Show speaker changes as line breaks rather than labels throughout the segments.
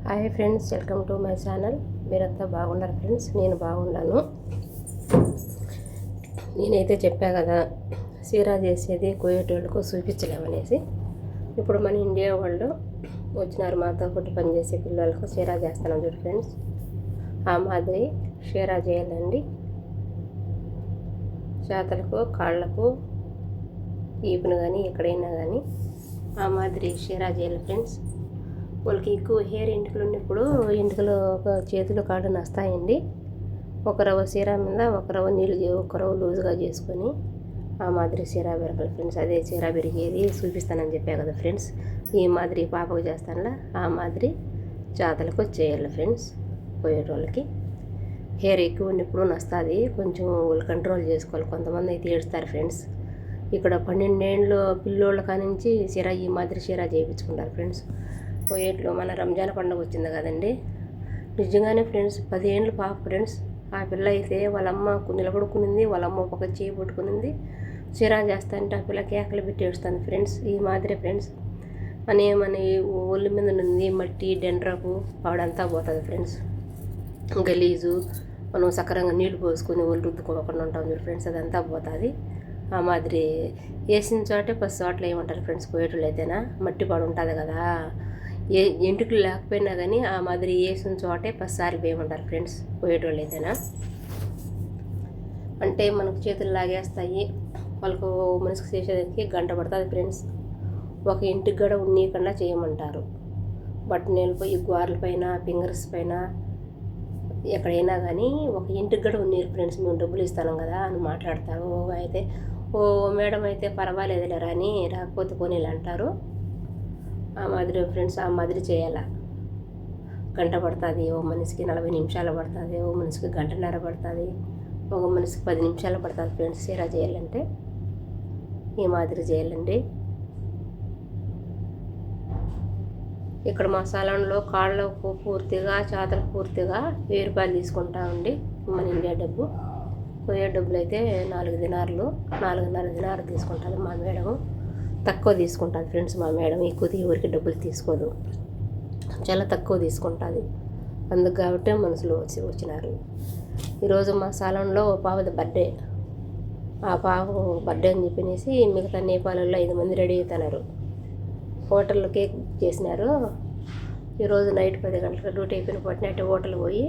Hi friends, welcome to my channel. మీరంతా బాగున్నారు friends? నేను బాగున్నాను. నేనైతే చెప్పా కదా, సీరా చేసేది కువైట్ వాళ్ళకు చూపించలేమనేసి. ఇప్పుడు మన ఇండియా వాళ్ళు వచ్చినారు, మాతో పాటు పనిచేసే పిల్లలకు సీరా చేస్తున్నాం చూడు ఫ్రెండ్స్. ఆ మాదిరి షీరా చేయాలండి. చేతలకు, కాళ్ళకు, ఈపును కానీ ఎక్కడైనా కానీ ఆ మాదిరి షీరా చేయాలి ఫ్రెండ్స్. వాళ్ళకి ఎక్కువ హెయిర్ ఎంటుకలు ఉన్నప్పుడు ఎంటుకలు ఒక చేతులు కాళ్ళు నస్తాయండి. ఒక రవ్వ సీరా మీద ఒక రవ్వ నీళ్ళు, ఒక రవ్వ లూజుగా చేసుకొని ఆ మాదిరి సీరా పెరగాలి ఫ్రెండ్స్. అదే సీరా పెరిగేది చూపిస్తానని చెప్పా కదా ఫ్రెండ్స్. ఈ మాదిరి పాపకు చేస్తానులా ఆ మాదిరి చేతలకు చేయాలి ఫ్రెండ్స్. పోయేటోళ్ళకి హెయిర్ ఎక్కువ ఉన్నప్పుడు నస్తుంది, కొంచెం వాళ్ళు కంట్రోల్ చేసుకోవాలి. కొంతమంది అయితే ఏడుస్తారు ఫ్రెండ్స్. ఇక్కడ 12 ఏళ్ళు పిల్లోళ్ళ కానించి సీరా ఈ మాదిరి సీరా చేయించుకుంటారు ఫ్రెండ్స్. పోయేట్లో మన రంజాన్ పండుగ వచ్చింది కదండి. నిజంగానే ఫ్రెండ్స్ 10 ఏళ్ళు పాప ఫ్రెండ్స్. ఆ పిల్ల అయితే వాళ్ళమ్మ నిలబడుకునింది, వాళ్ళమ్మ ఒక చేయి పట్టుకునింది. సీరా చేస్తా అంటే ఆ పిల్ల కేకలు పెట్టి ఏడుస్తుంది ఫ్రెండ్స్. ఈ మాదిరి ఫ్రెండ్స్ మన ఒళ్ళు మీద ఉంది మట్టి డెండ్రకు వాడంతా పోతుంది ఫ్రెండ్స్. గలీజు మనం సక్రంగా నీళ్లు పోసుకొని ఒళ్ళు రుద్దుకోకుండా ఉంటాం చూడు ఫ్రెండ్స్, అదంతా పోతుంది. ఆ మాదిరి వేసిన చోటే 10 చోట్ల ఏమంటారు ఫ్రెండ్స్ పోయేటోళ్ళు అయితేనా, మట్టి పాడు ఉంటుంది కదా. ఎంటుకలు లేకపోయినా కానీ ఆ మాదిరి వేసిన చోటే 10 సార్లు వేయమంటారు ఫ్రెండ్స్ పోయేటోళ్ళు అయితేనా. అంటే మనకు చేతులు లాగేస్తాయి. వాళ్ళకు మనిషికి చేసేదానికి గంట పడుతుంది ఫ్రెండ్స్. ఒక ఇంటికి కూడా ఉన్నీయకుండా చేయమంటారు. బట్టనేలు పోయి గోర్ల పైన, ఫింగర్స్ పైన ఎక్కడైనా కానీ ఒక ఇంటికి కూడా ఉన్నీరు ఫ్రెండ్స్. మేము డబ్బులు ఇస్తాను కదా అని మాట్లాడతారు. అయితే ఓ మేడం అయితే పర్వాలేదులేరా అని, రాకపోతే పోనీలు అంటారు. ఆ మాదిరి ఫ్రెండ్స్ ఆ మాదిరి చేయాల. గంట పడుతుంది, ఓ మనిషికి 40 నిమిషాలు పడుతుంది, ఓ మనిషికి గంటన్నర పడుతుంది, ఒక మనిషికి 10 నిమిషాలు పడుతుంది ఫ్రెండ్స్. సీరా చేయాలంటే ఈ మాదిరి చేయాలండి. ఇక్కడ మా సాలంలో కాళ్ళకు పూర్తిగా, చేతలకు పూర్తిగా 1000 రూపాయలు తీసుకుంటా ఉండి మన ఇండియా డబ్బు. పోయే డబ్బులు అయితే 4 దినార్లు, 4.5 దినారు తీసుకుంటుంది మా మేడము. తక్కువ తీసుకుంటుంది ఫ్రెండ్స్ మా మేడం. ఎక్కువ ఎవరికి డబ్బులు తీసుకోదు, చాలా తక్కువ తీసుకుంటుంది. అందుకు కాబట్టి మనుషులు వచ్చినారు. ఈరోజు మా సాలంలో పాపది బర్త్డే. ఆ పాప బర్త్డే అని చెప్పనేసి మిగతా నేపాల్లో 5 మంది రెడీ అవుతున్నారు. హోటల్లో కేక్ చేసినారు. ఈరోజు నైట్ 10 గంటలకు డ్యూటీ అయిపోయిన పట్టినట్టు హోటల్ పోయి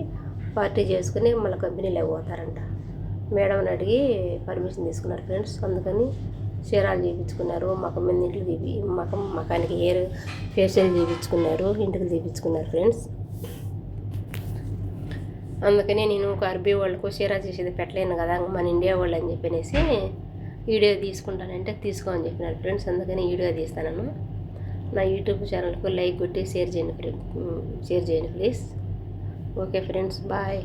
పార్టీ చేసుకుని మళ్ళీ కంపెనీలో పోతారంట. మేడంని అడిగి పర్మిషన్ తీసుకున్నారు ఫ్రెండ్స్. అందుకని చీరాలు చేయించుకున్నారు. మకం మీద ఇంటికి మకానికి హెయిర్ ఫేషియల్ చేయించుకున్నారు, ఇంటికి చేయించుకున్నారు ఫ్రెండ్స్. అందుకని నేను ఒక అరబీ వాళ్ళకు చీరా చేసేది పెట్టలేను కదా మన ఇండియా వాళ్ళు అని చెప్పనేసి వీడియో తీసుకుంటానంటే తీసుకోమని చెప్పినారు ఫ్రెండ్స్. అందుకని వీడియో తీస్తాను. నా యూట్యూబ్ ఛానల్కు లైక్ కొట్టి షేర్ చేయండి ప్లీజ్. Okay friends, bye.